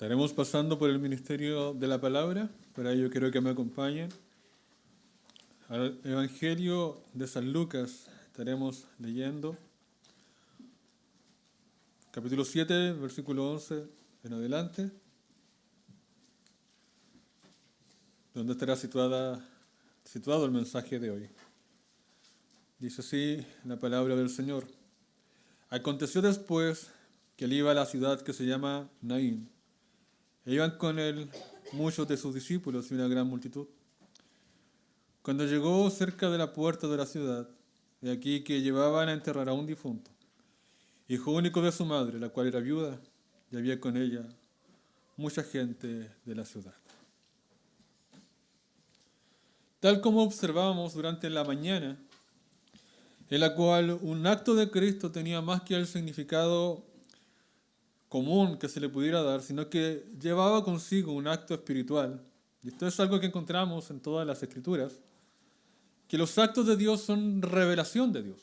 Estaremos pasando por el ministerio de la palabra, para ello quiero que me acompañen al Evangelio de San Lucas. Estaremos leyendo capítulo 7, versículo 11 en adelante, donde estará situado el mensaje de hoy. Dice así la palabra del Señor. Aconteció después que él iba a la ciudad que se llama Naín, e iban con él muchos de sus discípulos y una gran multitud. Cuando llegó cerca de la puerta de la ciudad, de aquí que llevaban a enterrar a un difunto, hijo único de su madre, la cual era viuda, y había con ella mucha gente de la ciudad. Tal como observábamos durante la mañana, en la cual un acto de Cristo tenía más que el significado común que se le pudiera dar, sino que llevaba consigo un acto espiritual. Y esto es algo que encontramos en todas las Escrituras, que los actos de Dios son revelación de Dios.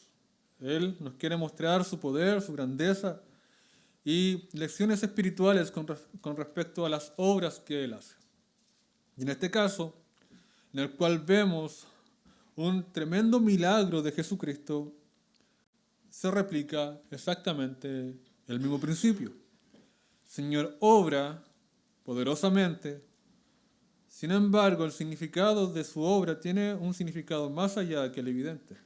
Él nos quiere mostrar su poder, su grandeza y lecciones espirituales con respecto a las obras que Él hace. Y en este caso, en el cual vemos un tremendo milagro de Jesucristo, se replica exactamente el mismo principio. El Señor obra poderosamente. Sin embargo, el significado de su obra tiene un significado más allá que el evidente.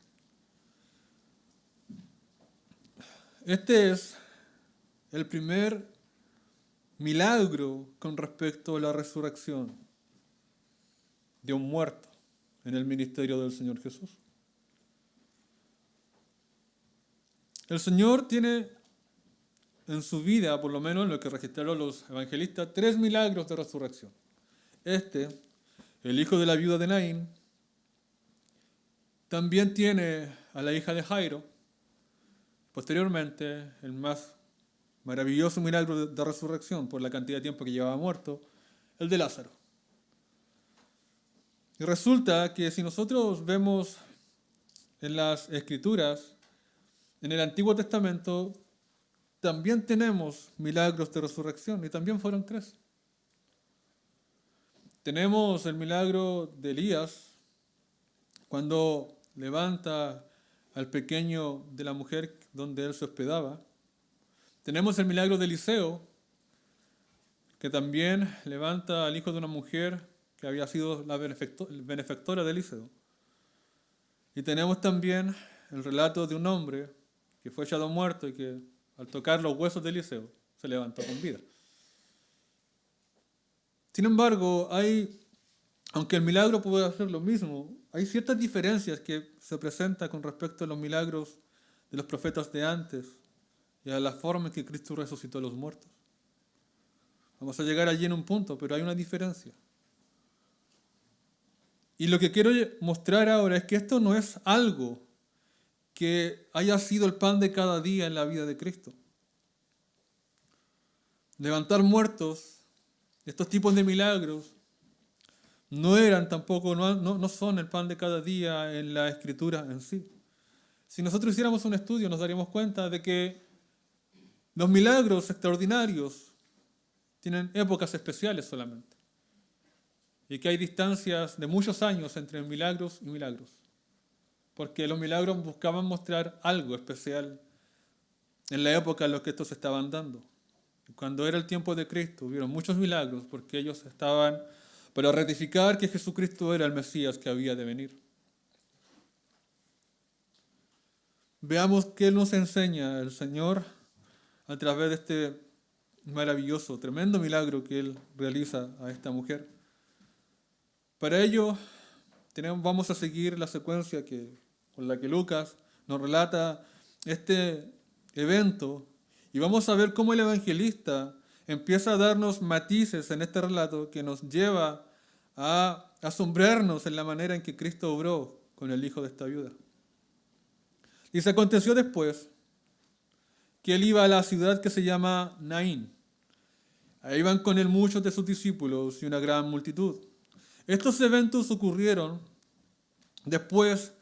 Este es el primer milagro con respecto a la resurrección de un muerto en el ministerio del Señor Jesús. El Señor tiene en su vida, por lo menos en lo que registraron los evangelistas, 3 milagros de resurrección. El hijo de la viuda de Naín, también tiene a la hija de Jairo. Posteriormente, el más maravilloso milagro de resurrección por la cantidad de tiempo que llevaba muerto, el de Lázaro. Y resulta que si nosotros vemos en las Escrituras, en el Antiguo Testamento, también tenemos milagros de resurrección, y también fueron 3. Tenemos el milagro de Elías, cuando levanta al pequeño de la mujer donde él se hospedaba. Tenemos el milagro de Eliseo, que también levanta al hijo de una mujer que había sido la benefactora de Eliseo. Y tenemos también el relato de un hombre que fue echado muerto y que al tocar los huesos de Eliseo se levantó con vida. Sin embargo, aunque el milagro puede hacer lo mismo, hay ciertas diferencias que se presentan con respecto a los milagros de los profetas de antes y a la forma en que Cristo resucitó a los muertos. Vamos a llegar allí en un punto, pero hay una diferencia. Y lo que quiero mostrar ahora es que esto no es algo que haya sido el pan de cada día en la vida de Cristo. Levantar muertos, estos tipos de milagros, no eran tampoco, no son el pan de cada día en la Escritura en sí. Si nosotros hiciéramos un estudio, nos daríamos cuenta de que los milagros extraordinarios tienen épocas especiales solamente. Y que hay distancias de muchos años entre milagros y milagros. Porque los milagros buscaban mostrar algo especial en la época en la que estos se estaban dando. Cuando era el tiempo de Cristo, hubieron muchos milagros porque ellos estaban para ratificar que Jesucristo era el Mesías que había de venir. Veamos qué nos enseña el Señor a través de este maravilloso, tremendo milagro que Él realiza a esta mujer. Para ello, vamos a seguir la secuencia con la que Lucas nos relata este evento y vamos a ver cómo el evangelista empieza a darnos matices en este relato que nos lleva a asombrarnos en la manera en que Cristo obró con el hijo de esta viuda. Y se aconteció después que él iba a la ciudad que se llama Naín. Ahí iban con él muchos de sus discípulos y una gran multitud. Estos eventos ocurrieron después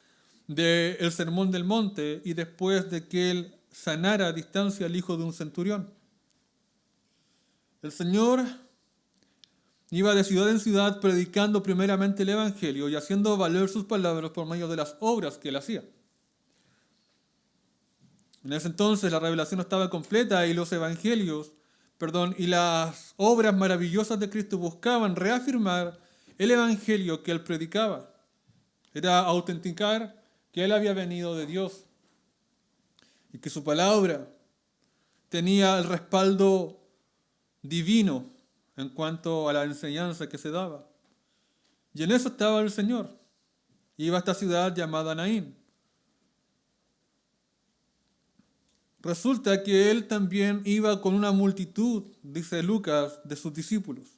del Sermón del Monte y después de que él sanara a distancia al hijo de un centurión. El Señor iba de ciudad en ciudad predicando primeramente el Evangelio y haciendo valer sus palabras por medio de las obras que él hacía. En ese entonces la revelación no estaba completa y y las obras maravillosas de Cristo buscaban reafirmar el Evangelio que él predicaba. Era autenticar que él había venido de Dios y que su palabra tenía el respaldo divino en cuanto a la enseñanza que se daba. Y en eso estaba el Señor. Iba a esta ciudad llamada Naín. Resulta que él también iba con una multitud, dice Lucas, de sus discípulos.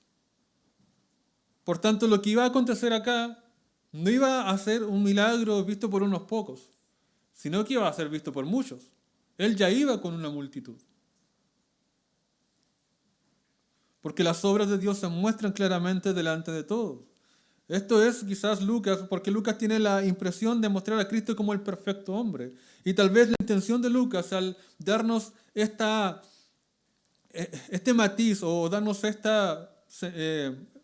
Por tanto, lo que iba a acontecer acá no iba a ser un milagro visto por unos pocos, sino que iba a ser visto por muchos. Él ya iba con una multitud. Porque las obras de Dios se muestran claramente delante de todos. Esto es quizás Lucas, porque Lucas tiene la impresión de mostrar a Cristo como el perfecto hombre. Y tal vez la intención de Lucas al darnos este matiz o darnos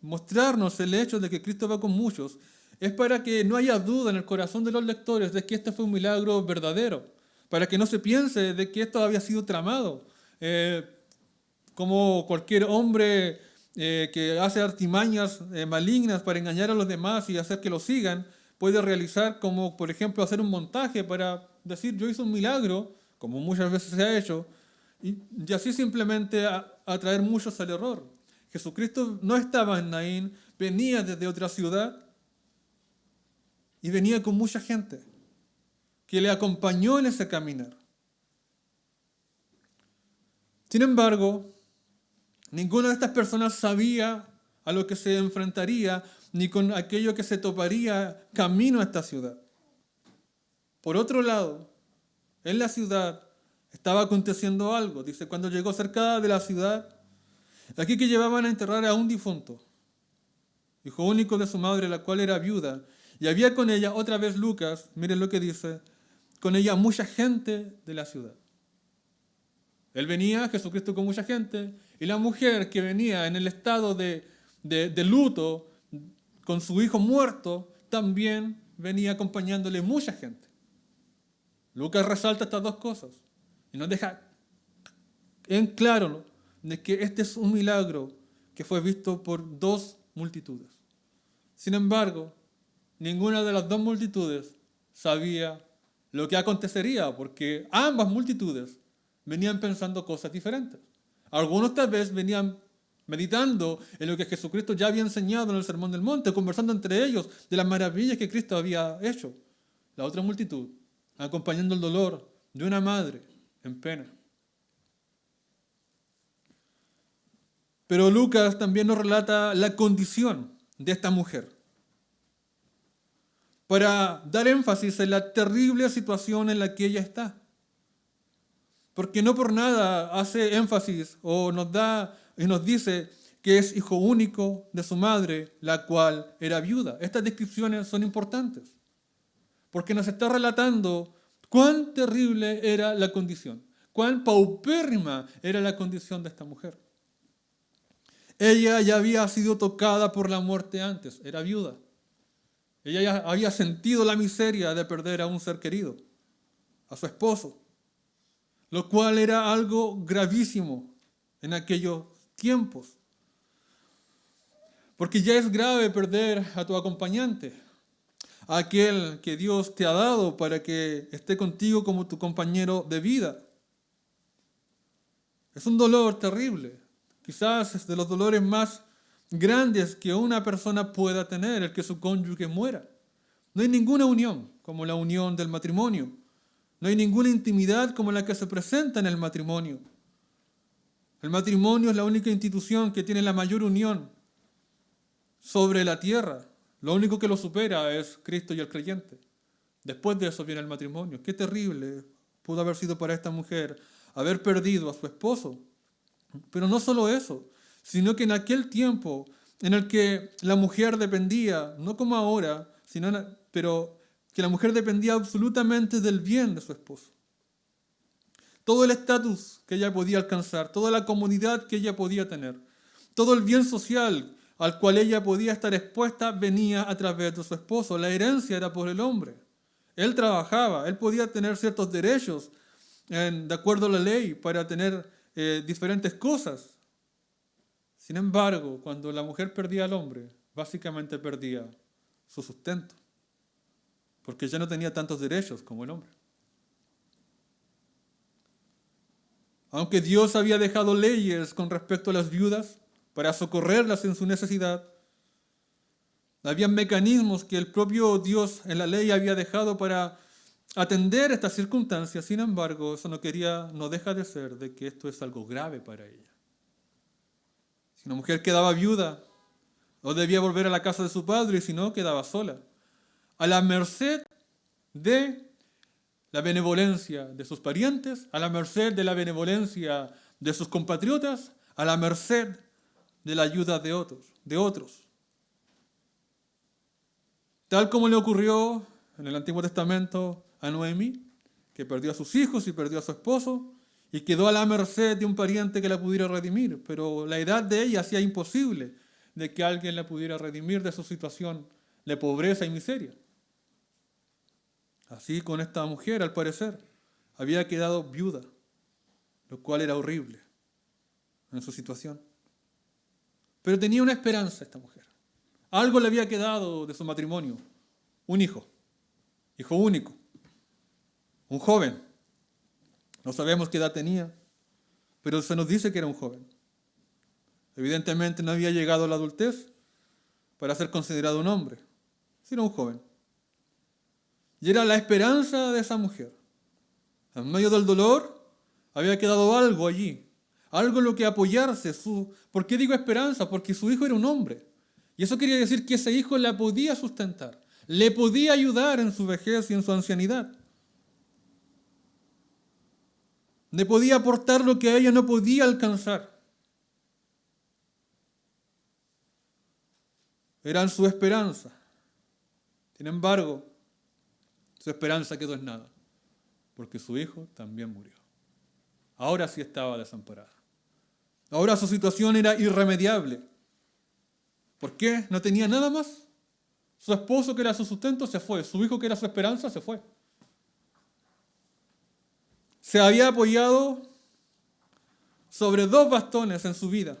mostrarnos el hecho de que Cristo va con muchos, es para que no haya duda en el corazón de los lectores de que este fue un milagro verdadero, para que no se piense de que esto había sido tramado, como cualquier hombre que hace artimañas malignas para engañar a los demás y hacer que lo sigan, puede realizar como, por ejemplo, hacer un montaje para decir yo hice un milagro, como muchas veces se ha hecho, y así simplemente atraer muchos al error. Jesucristo no estaba en Naín, venía desde otra ciudad y venía con mucha gente que le acompañó en ese caminar. Sin embargo, ninguna de estas personas sabía a lo que se enfrentaría ni con aquello que se toparía camino a esta ciudad. Por otro lado, en la ciudad estaba aconteciendo algo. Dice, cuando llegó cerca de la ciudad, aquí que llevaban a enterrar a un difunto, hijo único de su madre, la cual era viuda, y había con ella, otra vez Lucas, miren lo que dice, con ella mucha gente de la ciudad. Él venía, Jesucristo, con mucha gente, y la mujer que venía en el estado de luto, con su hijo muerto, también venía acompañándole mucha gente. Lucas resalta estas dos cosas y nos deja en claro de que este es un milagro que fue visto por dos multitudes. Sin embargo, ninguna de las dos multitudes sabía lo que acontecería, porque ambas multitudes venían pensando cosas diferentes. Algunos tal vez venían meditando en lo que Jesucristo ya había enseñado en el Sermón del Monte, conversando entre ellos de las maravillas que Cristo había hecho. La otra multitud, acompañando el dolor de una madre en pena. Pero Lucas también nos relata la condición de esta mujer, para dar énfasis en la terrible situación en la que ella está. Porque no por nada hace énfasis o nos da y nos dice que es hijo único de su madre, la cual era viuda. Estas descripciones son importantes, porque nos está relatando cuán terrible era la condición, cuán paupérrima era la condición de esta mujer. Ella ya había sido tocada por la muerte antes, era viuda. Ella ya había sentido la miseria de perder a un ser querido, a su esposo, lo cual era algo gravísimo en aquellos tiempos. Porque ya es grave perder a tu acompañante, a aquel que Dios te ha dado para que esté contigo como tu compañero de vida. Es un dolor terrible, quizás es de los dolores más grandes que una persona pueda tener, el que su cónyuge muera. No hay ninguna unión como la unión del matrimonio. No hay ninguna intimidad como la que se presenta en el matrimonio. El matrimonio es la única institución que tiene la mayor unión sobre la tierra. Lo único que lo supera es Cristo y el creyente. Después de eso viene el matrimonio. Qué terrible pudo haber sido para esta mujer haber perdido a su esposo. Pero no solo eso, sino que en aquel tiempo en el que la mujer dependía, no como ahora, pero que la mujer dependía absolutamente del bien de su esposo. Todo el estatus que ella podía alcanzar, toda la comodidad que ella podía tener, todo el bien social al cual ella podía estar expuesta venía a través de su esposo. La herencia era por el hombre. Él trabajaba, él podía tener ciertos derechos de acuerdo a la ley para tener diferentes cosas. Sin embargo, cuando la mujer perdía al hombre, básicamente perdía su sustento, porque ya no tenía tantos derechos como el hombre. Aunque Dios había dejado leyes con respecto a las viudas para socorrerlas en su necesidad, había mecanismos que el propio Dios en la ley había dejado para atender estas circunstancias. Sin embargo, eso no deja de ser de que esto es algo grave para ella. Si una mujer quedaba viuda, o debía volver a la casa de su padre, y si no, quedaba sola, a la merced de la benevolencia de sus parientes, a la merced de la benevolencia de sus compatriotas, a la merced de la ayuda de otros. Tal como le ocurrió en el Antiguo Testamento a Noemí, que perdió a sus hijos y perdió a su esposo, y quedó a la merced de un pariente que la pudiera redimir, pero la edad de ella hacía imposible de que alguien la pudiera redimir de su situación de pobreza y miseria. Así con esta mujer, al parecer, había quedado viuda, lo cual era horrible en su situación. Pero tenía una esperanza esta mujer. Algo le había quedado de su matrimonio. Un hijo único, un joven. No sabemos qué edad tenía, pero se nos dice que era un joven. Evidentemente no había llegado a la adultez para ser considerado un hombre, sino un joven. Y era la esperanza de esa mujer. En medio del dolor había quedado algo allí, algo en lo que apoyarse. ¿Por qué digo esperanza? Porque su hijo era un hombre. Y eso quería decir que ese hijo la podía sustentar, le podía ayudar en su vejez y en su ancianidad. Le podía aportar lo que ella no podía alcanzar. Eran su esperanza. Sin embargo, su esperanza quedó en nada, porque su hijo también murió. Ahora sí estaba desamparada. Ahora su situación era irremediable. ¿Por qué? No tenía nada más. Su esposo, que era su sustento, se fue. Su hijo, que era su esperanza, se fue. Se había apoyado sobre 2 bastones en su vida.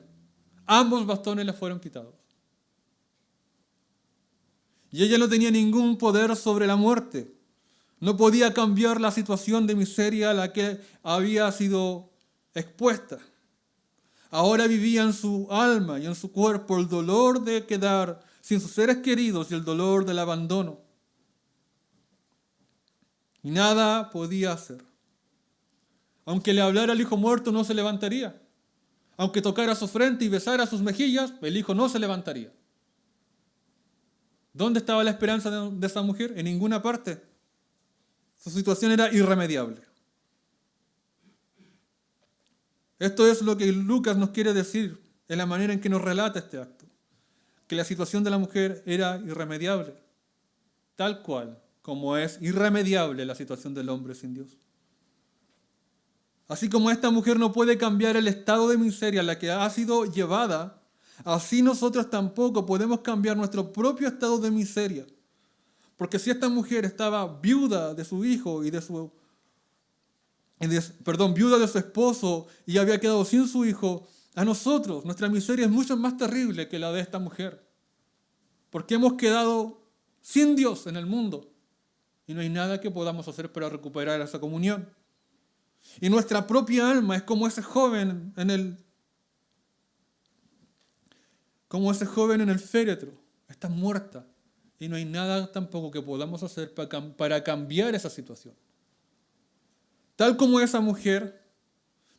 Ambos bastones le fueron quitados. Y ella no tenía ningún poder sobre la muerte. No podía cambiar la situación de miseria a la que había sido expuesta. Ahora vivía en su alma y en su cuerpo el dolor de quedar sin sus seres queridos y el dolor del abandono. Y nada podía hacer. Aunque le hablara al hijo muerto, no se levantaría. Aunque tocara su frente y besara sus mejillas, el hijo no se levantaría. ¿Dónde estaba la esperanza de esa mujer? En ninguna parte. Su situación era irremediable. Esto es lo que Lucas nos quiere decir en la manera en que nos relata este acto. Que la situación de la mujer era irremediable, tal cual como es irremediable la situación del hombre sin Dios. Así como esta mujer no puede cambiar el estado de miseria a la que ha sido llevada, así nosotros tampoco podemos cambiar nuestro propio estado de miseria. Porque si esta mujer estaba viuda de su hijo viuda de su esposo y había quedado sin su hijo, a nosotros nuestra miseria es mucho más terrible que la de esta mujer. Porque hemos quedado sin Dios en el mundo y no hay nada que podamos hacer para recuperar esa comunión. Y nuestra propia alma es como ese joven en el féretro. Está muerta y no hay nada tampoco que podamos hacer para cambiar esa situación. Tal como esa mujer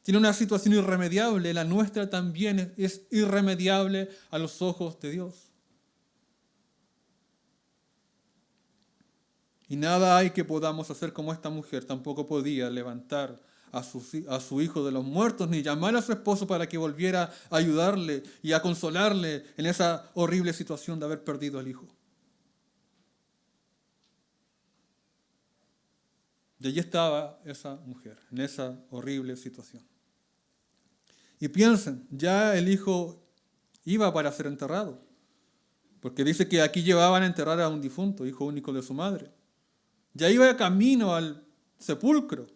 tiene una situación irremediable, la nuestra también es irremediable a los ojos de Dios. Y nada hay que podamos hacer como esta mujer. Tampoco podía levantar a su hijo de los muertos, ni llamar a su esposo para que volviera a ayudarle y a consolarle en esa horrible situación de haber perdido al hijo. Y allí estaba esa mujer, en esa horrible situación. Y piensen, ya el hijo iba para ser enterrado. Porque dice que aquí llevaban a enterrar a un difunto, hijo único de su madre. Ya iba camino al sepulcro.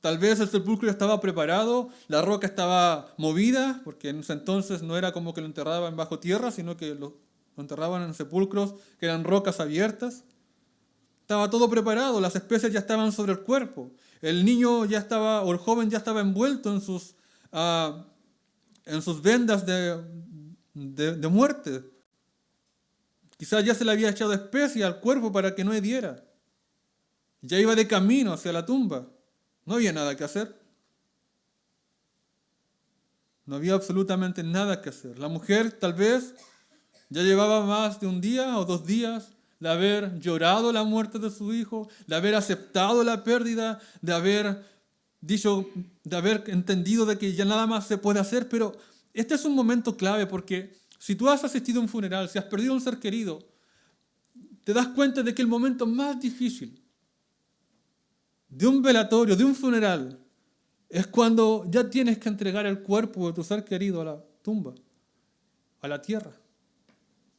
Tal vez el sepulcro estaba preparado, la roca estaba movida, porque en ese entonces no era como que lo enterraban bajo tierra, sino que lo enterraban en sepulcros que eran rocas abiertas. Estaba todo preparado, las especies ya estaban sobre el cuerpo. El niño ya estaba, o el joven ya estaba envuelto en sus vendas de muerte. Quizás ya se le había echado especia al cuerpo para que no hediera. Ya iba de camino hacia la tumba. No había nada que hacer. No había absolutamente nada que hacer. La mujer tal vez ya llevaba más de un día o 2 días de haber llorado la muerte de su hijo, de haber aceptado la pérdida, de haber entendido de que ya nada más se puede hacer. Pero este es un momento clave porque si tú has asistido a un funeral, si has perdido un ser querido, te das cuenta de que el momento más difícil de un velatorio, de un funeral, es cuando ya tienes que entregar el cuerpo de tu ser querido a la tumba, a la tierra.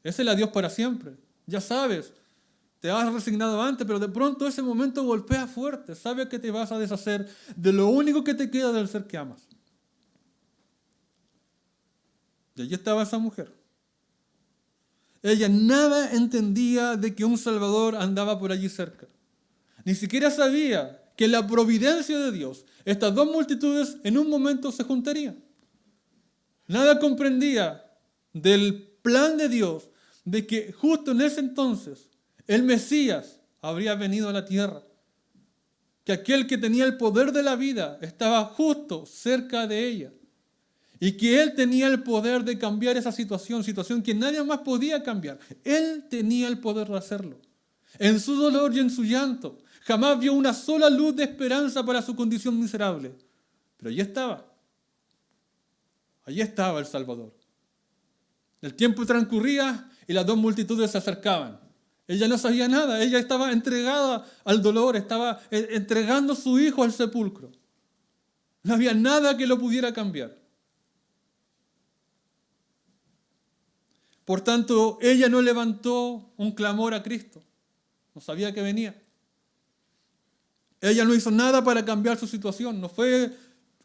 Es el adiós para siempre. Ya sabes, te has resignado antes, pero de pronto ese momento golpea fuerte. Sabes que te vas a deshacer de lo único que te queda del ser que amas. Y allí estaba esa mujer. Ella nada entendía de que un Salvador andaba por allí cerca. Ni siquiera sabía que la providencia de Dios, estas 2 multitudes en un momento se juntarían. Nada comprendía del plan de Dios, de que justo en ese entonces el Mesías habría venido a la tierra, que aquel que tenía el poder de la vida estaba justo cerca de ella, y que Él tenía el poder de cambiar esa situación que nadie más podía cambiar. Él tenía el poder de hacerlo. En su dolor y en su llanto, jamás vio una sola luz de esperanza para su condición miserable. Pero allí estaba el Salvador. El tiempo transcurría y las 2 multitudes se acercaban. Ella no sabía nada, ella estaba entregada al dolor, estaba entregando a su hijo al sepulcro. No había nada que lo pudiera cambiar. Por tanto, ella no levantó un clamor a Cristo. No sabía que venía. Ella no hizo nada para cambiar su situación. No fue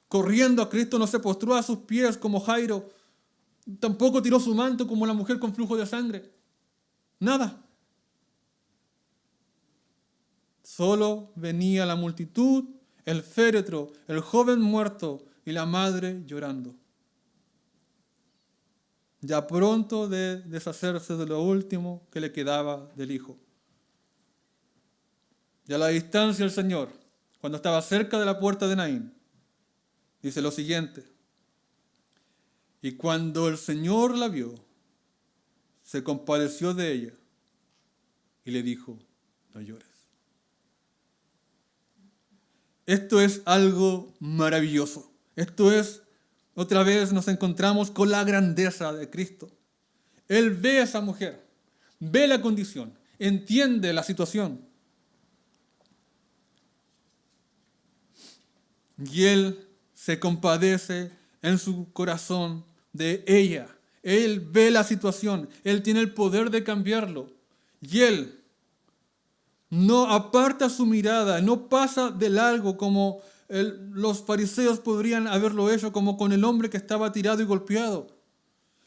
corriendo a Cristo, no se postró a sus pies como Jairo. Tampoco tiró su manto como la mujer con flujo de sangre. Nada. Solo venía la multitud, el féretro, el joven muerto y la madre llorando. Ya pronto de deshacerse de lo último que le quedaba del hijo. Y a la distancia el Señor, cuando estaba cerca de la puerta de Naín, dice lo siguiente: y cuando el Señor la vio, se compadeció de ella y le dijo: no llores. Esto es algo maravilloso. Esto es, otra vez nos encontramos con la grandeza de Cristo. Él ve a esa mujer, ve la condición, entiende la situación. Y Él se compadece en su corazón de ella. Él ve la situación, Él tiene el poder de cambiarlo. Y Él no aparta su mirada, no pasa de largo como los fariseos podrían haberlo hecho, como con el hombre que estaba tirado y golpeado.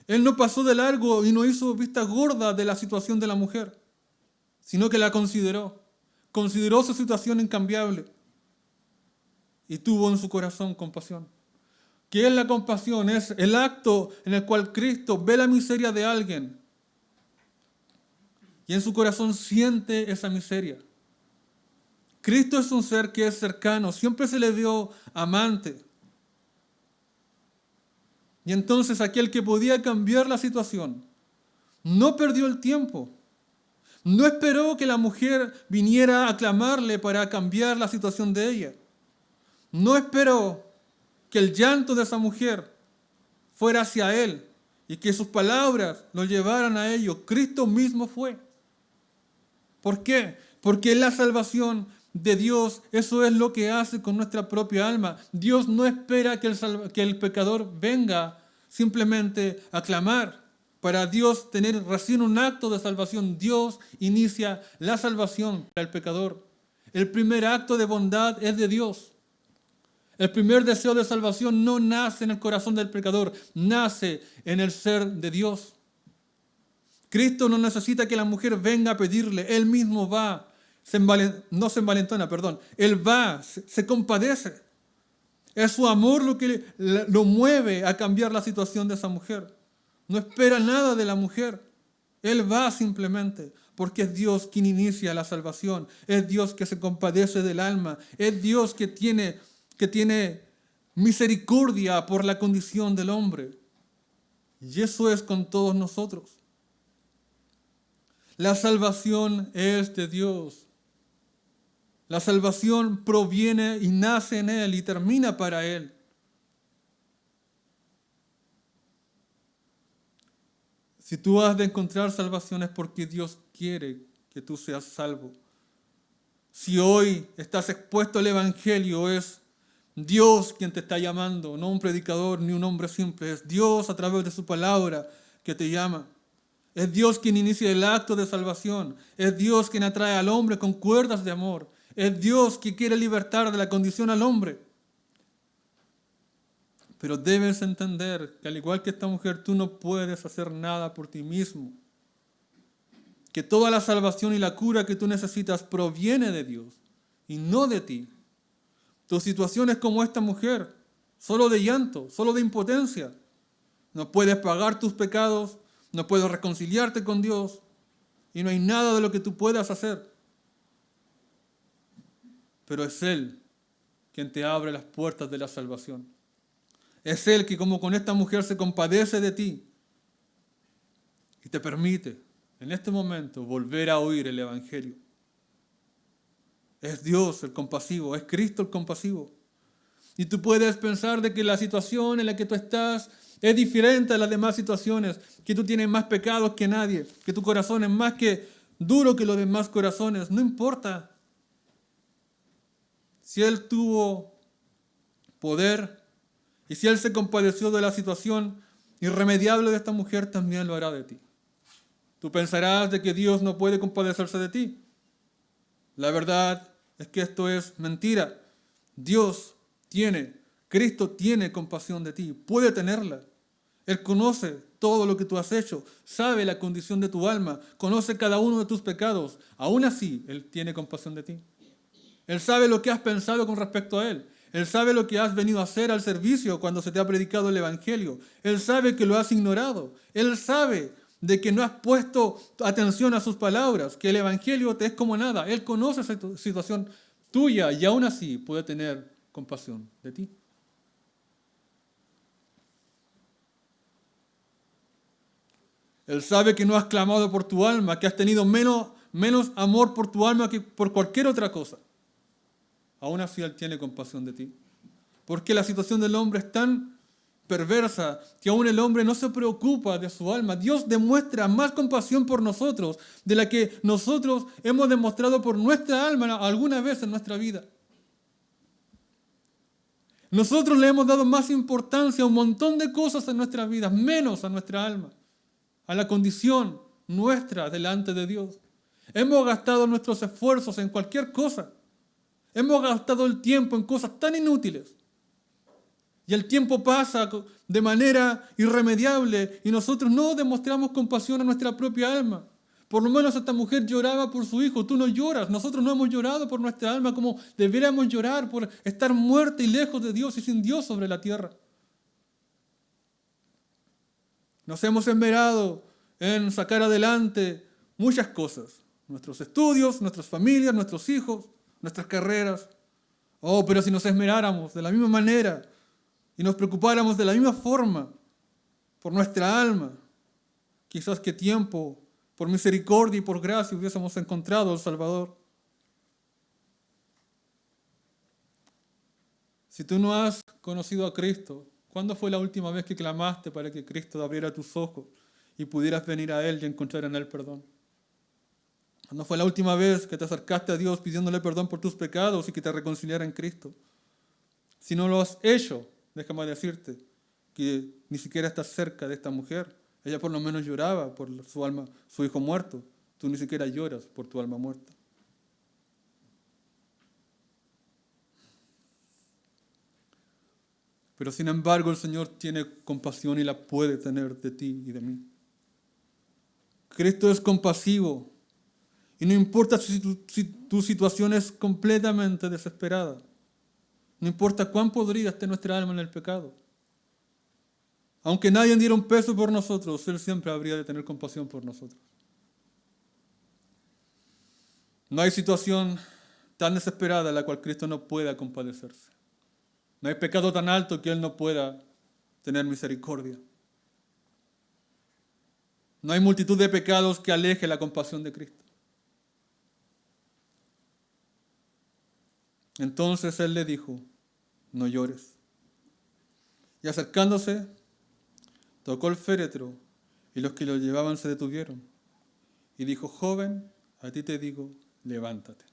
Él no pasó de largo y no hizo vista gorda de la situación de la mujer, sino que la consideró su situación incambiable y tuvo en su corazón compasión. ¿Qué es la compasión? Es el acto en el cual Cristo ve la miseria de alguien y en su corazón siente esa miseria. Cristo es un ser que es cercano, siempre se le vio amante. Y entonces aquel que podía cambiar la situación no perdió el tiempo. No esperó que la mujer viniera a clamarle para cambiar la situación de ella. No esperó que el llanto de esa mujer fuera hacia él y que sus palabras lo llevaran a ello. Cristo mismo fue. ¿Por qué? Porque la salvación de Dios, eso es lo que hace con nuestra propia alma. Dios no espera que el pecador venga simplemente a clamar. Para Dios tener recién un acto de salvación, Dios inicia la salvación para el pecador. El primer acto de bondad es de Dios. El primer deseo de salvación no nace en el corazón del pecador, nace en el ser de Dios. Cristo no necesita que la mujer venga a pedirle, Él mismo va, no se envalentona, perdón, Él va, se compadece. Es su amor lo que lo mueve a cambiar la situación de esa mujer. No espera nada de la mujer. Él va simplemente porque es Dios quien inicia la salvación. Es Dios que se compadece del alma. Es Dios que tiene misericordia por la condición del hombre. Y eso es con todos nosotros. La salvación es de Dios. La salvación proviene y nace en Él y termina para Él. Si tú has de encontrar salvación es porque Dios quiere que tú seas salvo. Si hoy estás expuesto al Evangelio, es Dios quien te está llamando, no un predicador ni un hombre simple. Es Dios a través de su palabra que te llama. Es Dios quien inicia el acto de salvación. Es Dios quien atrae al hombre con cuerdas de amor. Es Dios quien quiere libertar de la condición al hombre. Pero debes entender que al igual que esta mujer, tú no puedes hacer nada por ti mismo. Que toda la salvación y la cura que tú necesitas proviene de Dios y no de ti. Tu situación es como esta mujer, solo de llanto, solo de impotencia. No puedes pagar tus pecados, no puedes reconciliarte con Dios y no hay nada de lo que tú puedas hacer. Pero es Él quien te abre las puertas de la salvación. Es Él que como con esta mujer se compadece de ti y te permite en este momento volver a oír el Evangelio. Es Dios el compasivo, es Cristo el compasivo. Y tú puedes pensar de que la situación en la que tú estás es diferente a las demás situaciones, que tú tienes más pecados que nadie, que tu corazón es más que duro que los demás corazones. No importa. Si Él tuvo poder y si Él se compadeció de la situación irremediable de esta mujer, también lo hará de ti. Tú pensarás de que Dios no puede compadecerse de ti. La verdad es que esto es mentira. Cristo tiene compasión de ti, puede tenerla. Él conoce todo lo que tú has hecho, sabe la condición de tu alma, conoce cada uno de tus pecados. Aún así, Él tiene compasión de ti. Él sabe lo que has pensado con respecto a Él. Él sabe lo que has venido a hacer al servicio cuando se te ha predicado el Evangelio. Él sabe que lo has ignorado. Él sabe de que no has puesto atención a sus palabras, que el Evangelio te es como nada. Él conoce esa situación tuya y aún así puede tener compasión de ti. Él sabe que no has clamado por tu alma, que has tenido menos amor por tu alma que por cualquier otra cosa. Aún así Él tiene compasión de ti. Porque la situación del hombre es tan perversa que aún el hombre no se preocupa de su alma. Dios demuestra más compasión por nosotros de la que nosotros hemos demostrado por nuestra alma alguna vez en nuestra vida. Nosotros le hemos dado más importancia a un montón de cosas en nuestras vidas, menos a nuestra alma, a la condición nuestra delante de Dios. Hemos gastado nuestros esfuerzos en cualquier cosa. Hemos gastado el tiempo en cosas tan inútiles. Y el tiempo pasa de manera irremediable y nosotros no demostramos compasión a nuestra propia alma. Por lo menos esta mujer lloraba por su hijo, tú no lloras. Nosotros no hemos llorado por nuestra alma como deberíamos llorar por estar muerta y lejos de Dios y sin Dios sobre la tierra. Nos hemos esmerado en sacar adelante muchas cosas. Nuestros estudios, nuestras familias, nuestros hijos, nuestras carreras. Oh, pero si nos esmeráramos de la misma manera y nos preocupáramos de la misma forma por nuestra alma, quizás qué tiempo, por misericordia y por gracia hubiésemos encontrado al Salvador. Si tú no has conocido a Cristo, ¿cuándo fue la última vez que clamaste para que Cristo abriera tus ojos y pudieras venir a Él y encontrar en Él perdón? ¿Cuándo fue la última vez que te acercaste a Dios pidiéndole perdón por tus pecados y que te reconciliara en Cristo? Si no lo has hecho, déjame decirte que ni siquiera estás cerca de esta mujer. Ella por lo menos lloraba por su alma, su hijo muerto. Tú ni siquiera lloras por tu alma muerta. Pero sin embargo el Señor tiene compasión y la puede tener de ti y de mí. Cristo es compasivo y no importa si tu situación es completamente desesperada. No importa cuán podrida esté nuestra alma en el pecado. Aunque nadie diera un peso por nosotros, Él siempre habría de tener compasión por nosotros. No hay situación tan desesperada en la cual Cristo no pueda compadecerse. No hay pecado tan alto que Él no pueda tener misericordia. No hay multitud de pecados que aleje la compasión de Cristo. Entonces Él le dijo, no llores. Y acercándose, tocó el féretro y los que lo llevaban se detuvieron. Y dijo, joven, a ti te digo, levántate.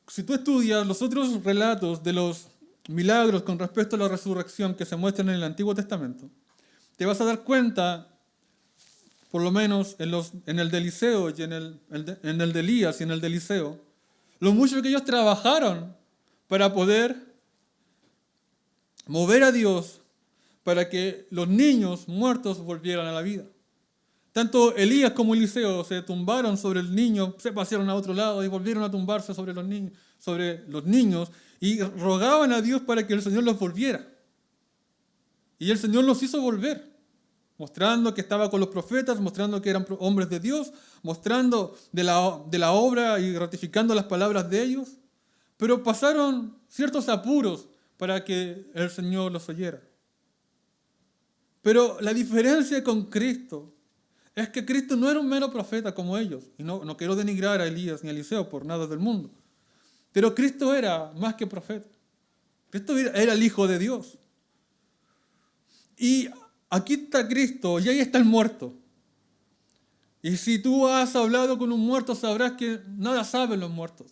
Si tú estudias los otros relatos de los milagros con respecto a la resurrección que se muestran en el Antiguo Testamento, te vas a dar cuenta, por lo menos en el de Eliseo y en el de Elías y en el de Eliseo, lo mucho que ellos trabajaron para poder mover a Dios para que los niños muertos volvieran a la vida. Tanto Elías como Eliseo se tumbaron sobre el niño, se pasaron a otro lado y volvieron a tumbarse sobre los niños y rogaban a Dios para que el Señor los volviera. Y el Señor los hizo volver, mostrando que estaba con los profetas, mostrando que eran hombres de Dios, mostrando de la obra y ratificando las palabras de ellos. Pero pasaron ciertos apuros para que el Señor los oyera. Pero la diferencia con Cristo es que Cristo no era un mero profeta como ellos. Y no quiero denigrar a Elías ni a Eliseo por nada del mundo. Pero Cristo era más que profeta. Cristo era el Hijo de Dios. Y aquí está Cristo y ahí está el muerto. Y si tú has hablado con un muerto, sabrás que nada saben los muertos.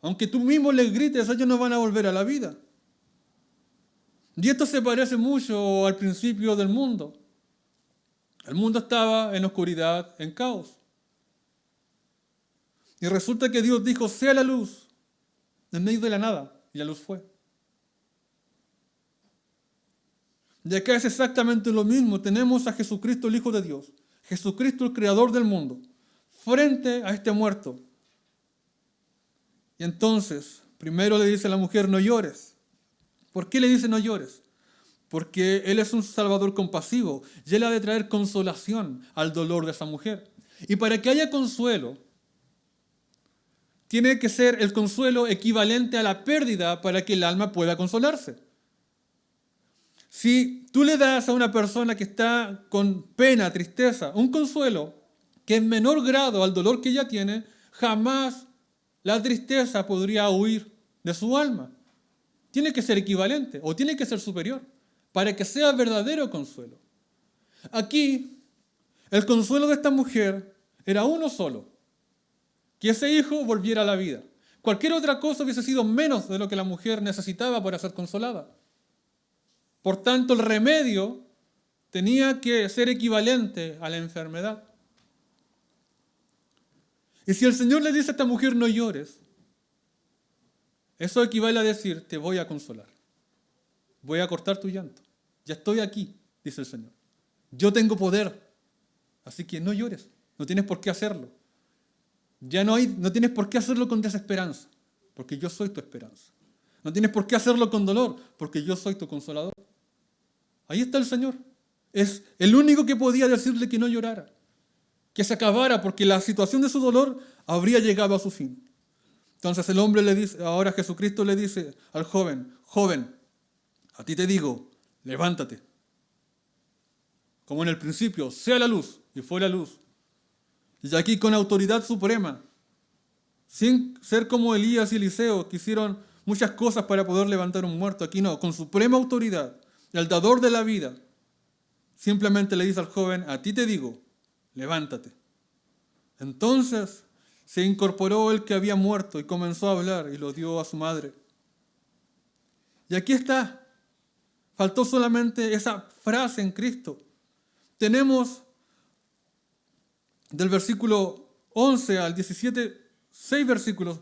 Aunque tú mismo les grites, ellos no van a volver a la vida. Y esto se parece mucho al principio del mundo. El mundo estaba en oscuridad, en caos. Y resulta que Dios dijo, sea la luz, en medio de la nada, y la luz fue. Y acá es exactamente lo mismo. Tenemos a Jesucristo, el Hijo de Dios, Jesucristo, el Creador del mundo, frente a este muerto. Y entonces, primero le dice a la mujer, no llores. ¿Por qué le dice no llores? Porque Él es un Salvador compasivo y Él ha de traer consolación al dolor de esa mujer. Y para que haya consuelo, tiene que ser el consuelo equivalente a la pérdida para que el alma pueda consolarse. Si tú le das a una persona que está con pena, tristeza, un consuelo que en menor grado al dolor que ella tiene, jamás la tristeza podría huir de su alma. Tiene que ser equivalente o tiene que ser superior para que sea verdadero consuelo. Aquí, el consuelo de esta mujer era uno solo, que ese hijo volviera a la vida. Cualquier otra cosa hubiese sido menos de lo que la mujer necesitaba para ser consolada. Por tanto, el remedio tenía que ser equivalente a la enfermedad. Y si el Señor le dice a esta mujer no llores, eso equivale a decir, te voy a consolar. Voy a cortar tu llanto. Ya estoy aquí, dice el Señor. Yo tengo poder. Así que no llores. No tienes por qué hacerlo. Ya no tienes por qué hacerlo con desesperanza, porque yo soy tu esperanza. No tienes por qué hacerlo con dolor, porque yo soy tu consolador. Ahí está el Señor. Es el único que podía decirle que no llorara, que se acabara, porque la situación de su dolor habría llegado a su fin. Entonces el hombre le dice, ahora Jesucristo le dice al joven, joven, a ti te digo, levántate. Como en el principio, sea la luz, y fue la luz. Y aquí con autoridad suprema, sin ser como Elías y Eliseo, que hicieron muchas cosas para poder levantar un muerto. Aquí no, con suprema autoridad, el dador de la vida, simplemente le dice al joven, a ti te digo, levántate. Entonces se incorporó el que había muerto y comenzó a hablar y lo dio a su madre. Y aquí está. Faltó solamente esa frase en Cristo. Tenemos del versículo 11 al 17, 6 versículos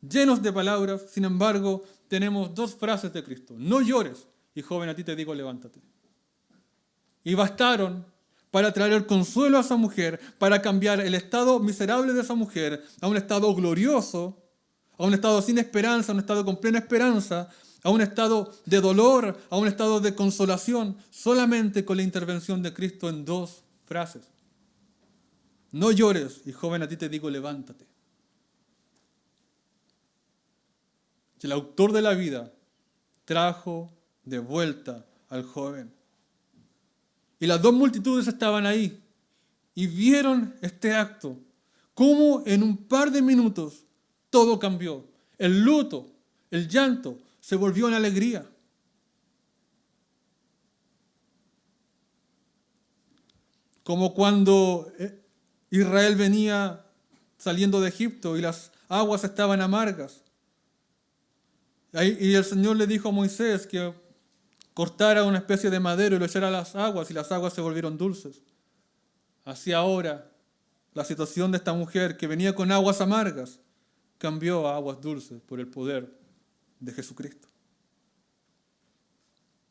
llenos de palabras. Sin embargo, tenemos 2 frases de Cristo. No llores, y joven, a ti te digo, levántate. Y bastaron para traer el consuelo a esa mujer, para cambiar el estado miserable de esa mujer a un estado glorioso, a un estado sin esperanza, a un estado con plena esperanza, a un estado de dolor, a un estado de consolación, solamente con la intervención de Cristo en 2 frases. No llores, y joven, a ti te digo, levántate. Y el autor de la vida trajo de vuelta al joven. Y las 2 multitudes estaban ahí y vieron este acto, cómo en un par de minutos todo cambió. El luto, el llanto, se volvió en alegría. Como cuando Israel venía saliendo de Egipto y las aguas estaban amargas. Y el Señor le dijo a Moisés que cortara una especie de madero y lo echara a las aguas, y las aguas se volvieron dulces. Así ahora, la situación de esta mujer que venía con aguas amargas cambió a aguas dulces por el poder de Jesucristo.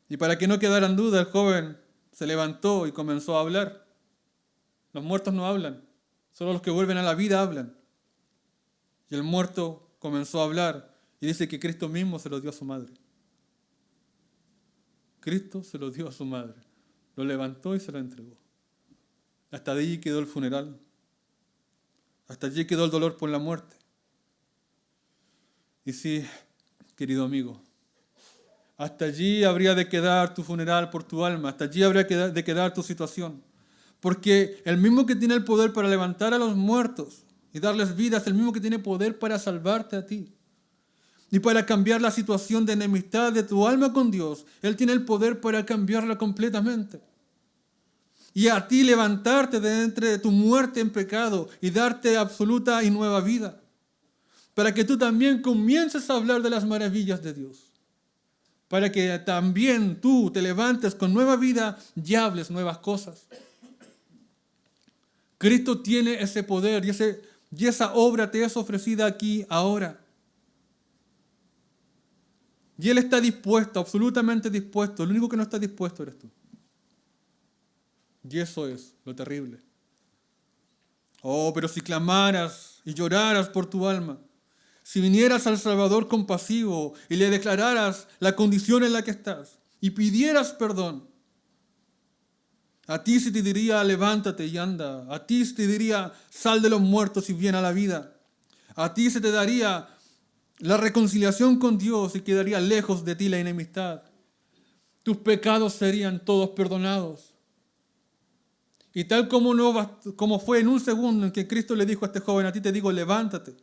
Y para que no quedara en duda, el joven se levantó y comenzó a hablar. Los muertos no hablan, solo los que vuelven a la vida hablan. Y el muerto comenzó a hablar y dice que Cristo mismo se lo dio a su madre. Cristo se lo dio a su madre, lo levantó y se lo entregó. Hasta allí quedó el funeral, hasta allí quedó el dolor por la muerte. Y sí, querido amigo, hasta allí habría de quedar tu funeral por tu alma, hasta allí habría de quedar tu situación. Porque el mismo que tiene el poder para levantar a los muertos y darles vida es el mismo que tiene poder para salvarte a ti. Y para cambiar la situación de enemistad de tu alma con Dios, Él tiene el poder para cambiarla completamente. Y a ti levantarte de entre tu muerte en pecado y darte absoluta y nueva vida. Para que tú también comiences a hablar de las maravillas de Dios. Para que también tú te levantes con nueva vida y hables nuevas cosas. Cristo tiene ese poder y esa obra te es ofrecida aquí ahora. Y Él está dispuesto, absolutamente dispuesto. Lo único que no está dispuesto eres tú. Y eso es lo terrible. Oh, pero si clamaras y lloraras por tu alma, si vinieras al Salvador compasivo y le declararas la condición en la que estás y pidieras perdón, a ti se te diría levántate y anda. A ti se te diría sal de los muertos y viene a la vida. A ti se te daría la reconciliación con Dios y quedaría lejos de ti la enemistad. Tus pecados serían todos perdonados. Y tal como fue en un segundo en que Cristo le dijo a este joven, a ti te digo, levántate.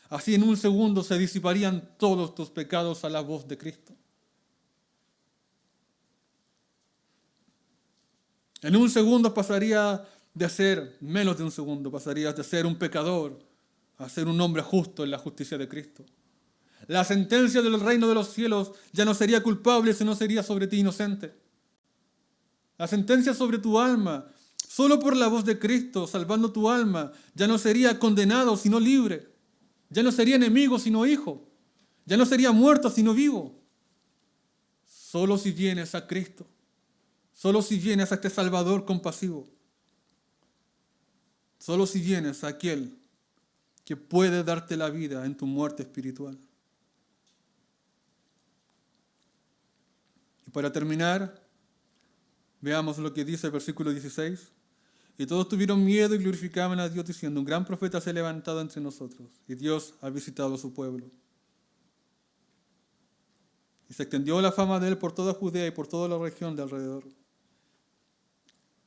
Así en un segundo se disiparían todos tus pecados a la voz de Cristo. En un segundo pasaría de ser, menos de un segundo, pasarías de ser un pecador a ser un hombre justo en la justicia de Cristo. La sentencia del reino de los cielos ya no sería culpable, sino sería sobre ti inocente. La sentencia sobre tu alma, solo por la voz de Cristo, salvando tu alma, ya no sería condenado, sino libre. Ya no sería enemigo, sino hijo. Ya no sería muerto, sino vivo. Solo si vienes a Cristo. Solo si vienes a este Salvador compasivo. Solo si vienes a aquel que puede darte la vida en tu muerte espiritual. Y para terminar, veamos lo que dice el versículo 16. Y todos tuvieron miedo y glorificaban a Dios diciendo, un gran profeta se ha levantado entre nosotros y Dios ha visitado a su pueblo. Y se extendió la fama de él por toda Judea y por toda la región de alrededor.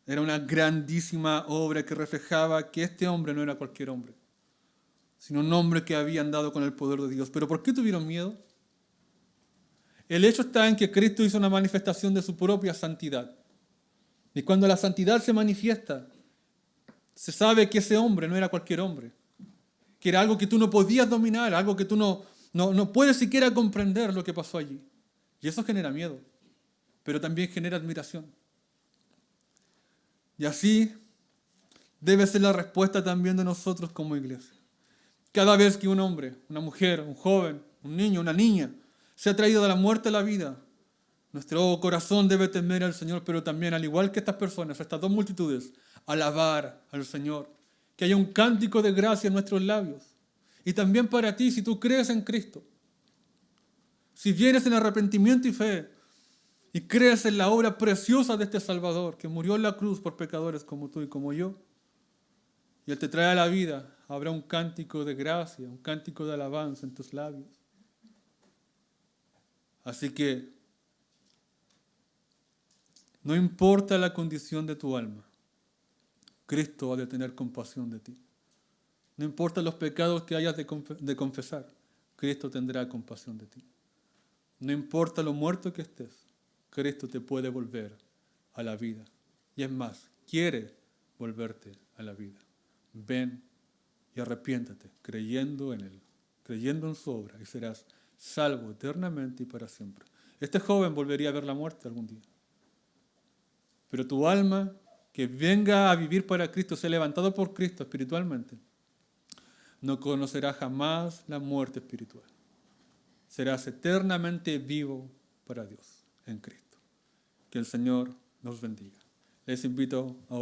Era una grandísima obra que reflejaba que este hombre no era cualquier hombre, sino un hombre que había andado con el poder de Dios. ¿Pero por qué tuvieron miedo? El hecho está en que Cristo hizo una manifestación de su propia santidad. Y cuando la santidad se manifiesta, se sabe que ese hombre no era cualquier hombre, que era algo que tú no podías dominar, algo que tú no puedes siquiera comprender lo que pasó allí. Y eso genera miedo, pero también genera admiración. Y así debe ser la respuesta también de nosotros como iglesia. Cada vez que un hombre, una mujer, un joven, un niño, una niña, se ha traído de la muerte a la vida, nuestro corazón debe temer al Señor, pero también, al igual que estas personas, estas dos multitudes, alabar al Señor. Que haya un cántico de gracia en nuestros labios. Y también para ti, si tú crees en Cristo, si vienes en arrepentimiento y fe, y crees en la obra preciosa de este Salvador, que murió en la cruz por pecadores como tú y como yo, y Él te trae a la vida, habrá un cántico de gracia, un cántico de alabanza en tus labios. Así que no importa la condición de tu alma, Cristo ha de tener compasión de ti. No importa los pecados que hayas de confesar, Cristo tendrá compasión de ti. No importa lo muerto que estés, Cristo te puede volver a la vida. Y es más, quiere volverte a la vida. Ven y arrepiéntate, creyendo en Él, creyendo en su obra, y serás salvo eternamente y para siempre. Este joven volvería a ver la muerte algún día. Pero tu alma, que venga a vivir para Cristo, sea levantado por Cristo espiritualmente, no conocerá jamás la muerte espiritual. Serás eternamente vivo para Dios en Cristo. Que el Señor nos bendiga. Les invito a orar.